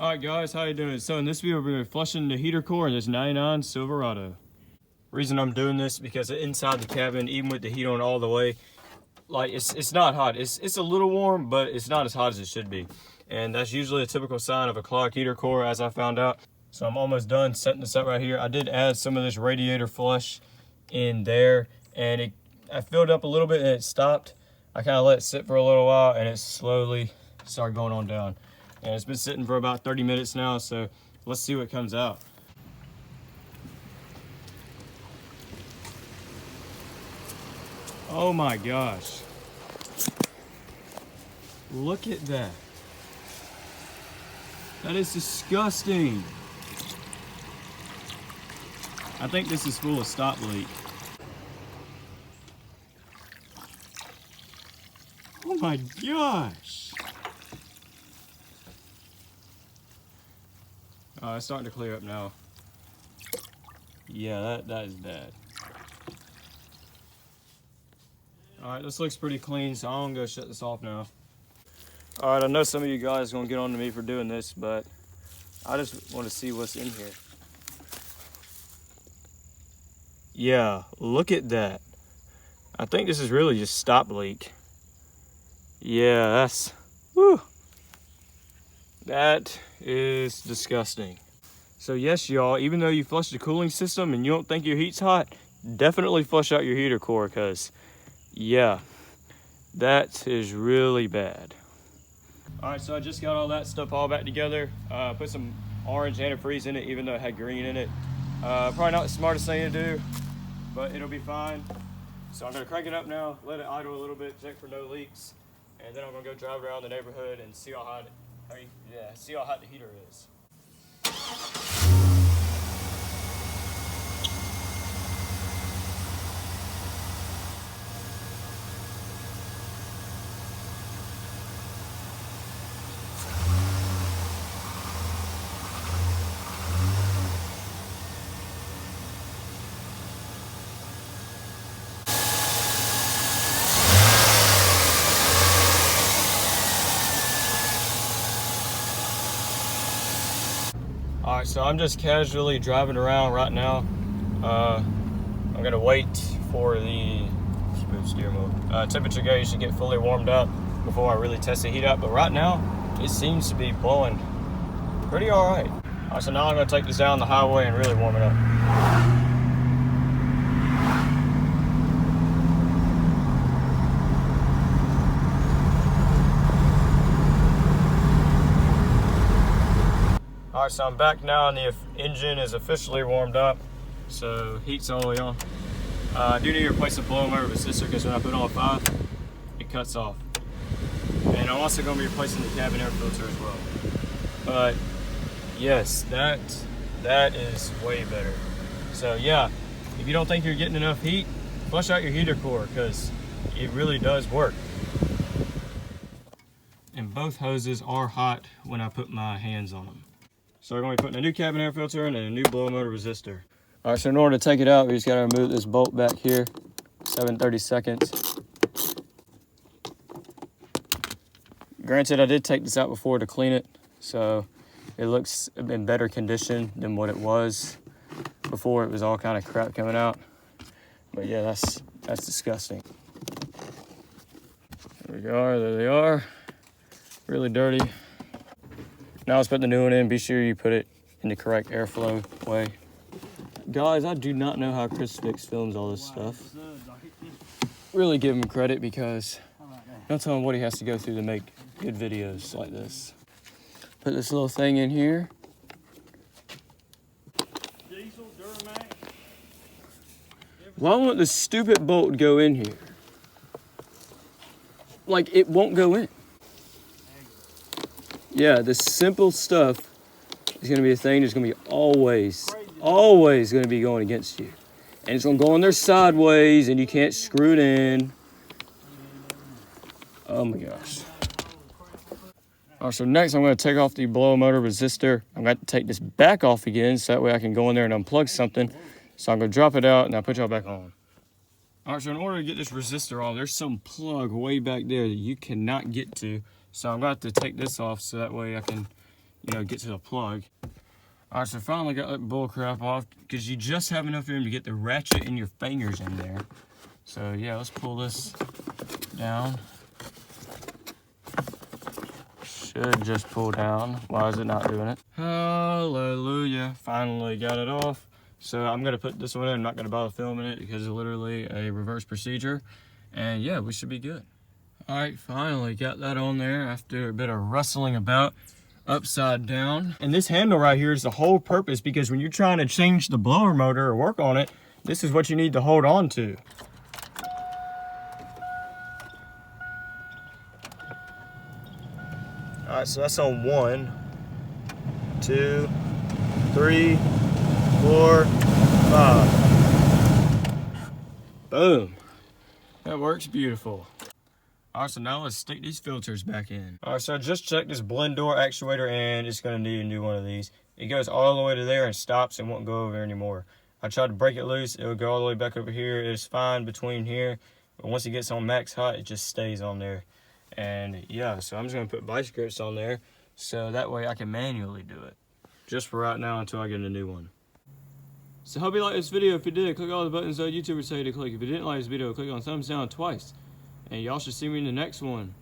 Alright guys, how you doing? So in this video we're going to be flushing the heater core in this 99 Silverado. Reason I'm doing this because inside the cabin, even with the heat on all the way, like it's not hot. It's a little warm, but it's not as hot as it should be. And that's usually a typical sign of a clogged heater core, as I found out. So I'm almost done setting this up right here. I did add some of this radiator flush in there, and I filled up a little bit and it stopped. I kind of let it sit for a little while and it slowly started going on down. And it's been sitting for about 30 minutes now, so let's see what comes out. Oh my gosh. Look at that. That is disgusting. I think this is full of stop leak. Oh my gosh. It's starting to clear up now. Yeah, that is bad. Alright, this looks pretty clean, so I'm gonna go shut this off now. Alright, I know some of you guys are gonna get on to me for doing this, but I just want to see what's in here. Yeah, look at that. I think this is really just stop leak. Yeah, that's, whew. That is disgusting. So yes, y'all, even though you flush the cooling system and you don't think your heat's hot, definitely flush out your heater core, because yeah, that is really bad. All right, so I just got all that stuff all back together. Put some orange antifreeze in it, even though it had green in it. Probably not the smartest thing to do, but it'll be fine. So I'm gonna crank it up now, let it idle a little bit, check for no leaks, and then I'm gonna go drive around the neighborhood and see how hot see how hot the heater is. Alright, so I'm just casually driving around right now. I'm gonna wait for the smooth steer mode temperature gauge to get fully warmed up before I really test the heat up. But right now, it seems to be blowing pretty alright. Alright, so now I'm gonna take this down the highway and really warm it up. Alright, so I'm back now and the engine is officially warmed up. So heat's all the way on. I do need to replace the blower motor resistor because when I put on 5, it cuts off. And I'm also going to be replacing the cabin air filter as well. But yes, that is way better. So yeah, if you don't think you're getting enough heat, flush out your heater core because it really does work. And both hoses are hot when I put my hands on them. So we're going to be putting a new cabin air filter in and a new blower motor resistor. All right, so in order to take it out, we just got to remove this bolt back here, 7/32. Granted, I did take this out before to clean it, so it looks in better condition than what it was before. It was all kind of crap coming out. But yeah, that's disgusting. There we are, there they are. Really dirty. Now let's put the new one in. Be sure you put it in the correct airflow way. Guys, I do not know how Chris Fix films all this stuff. Really give him credit because don't tell him what he has to go through to make good videos like this. Put this little thing in here. Why won't this stupid bolt go in here? Like, it won't go in. Yeah, this simple stuff is going to be a thing that's going to be always going to be going against you. And it's going to go in there sideways, and you can't screw it in. Oh my gosh. All right, so next I'm going to take off the blower motor resistor. I'm going to take this back off again, so that way I can go in there and unplug something. So I'm going to drop it out, and I'll put y'all back on. All right, so in order to get this resistor on, there's some plug way back there that you cannot get to. So I'm going to have to take this off so that way I can you know, get to the plug. All right, so finally got that bull crap off because you just have enough room to get the ratchet and your fingers in there. So yeah, let's pull this down. Should just pull down. Why is it not doing it? Hallelujah, finally got it off. So I'm gonna put this one in. I'm not gonna bother filming it because it's literally a reverse procedure. And yeah, we should be good. All right, finally got that on there after a bit of wrestling about. Upside down. And this handle right here is the whole purpose, because when you're trying to change the blower motor or work on it, this is what you need to hold on to. All right, so that's on 1, 2, 3, 4, 5. Boom. That works beautiful. All right, so now let's stick these filters back in. All right, so I just checked this blend door actuator and it's gonna need a new one of these. It goes all the way to there and stops and won't go over there anymore. I tried to break it loose, it would go all the way back over here. It's fine between here, but once it gets on max height, it just stays on there. And yeah, so I'm just gonna put vice grips on there so that way I can manually do it. Just for right now until I get a new one. So hope you liked this video. If you did, click all the buttons that YouTubers say to click. If you didn't like this video, click on thumbs down twice. And y'all should see me in the next one.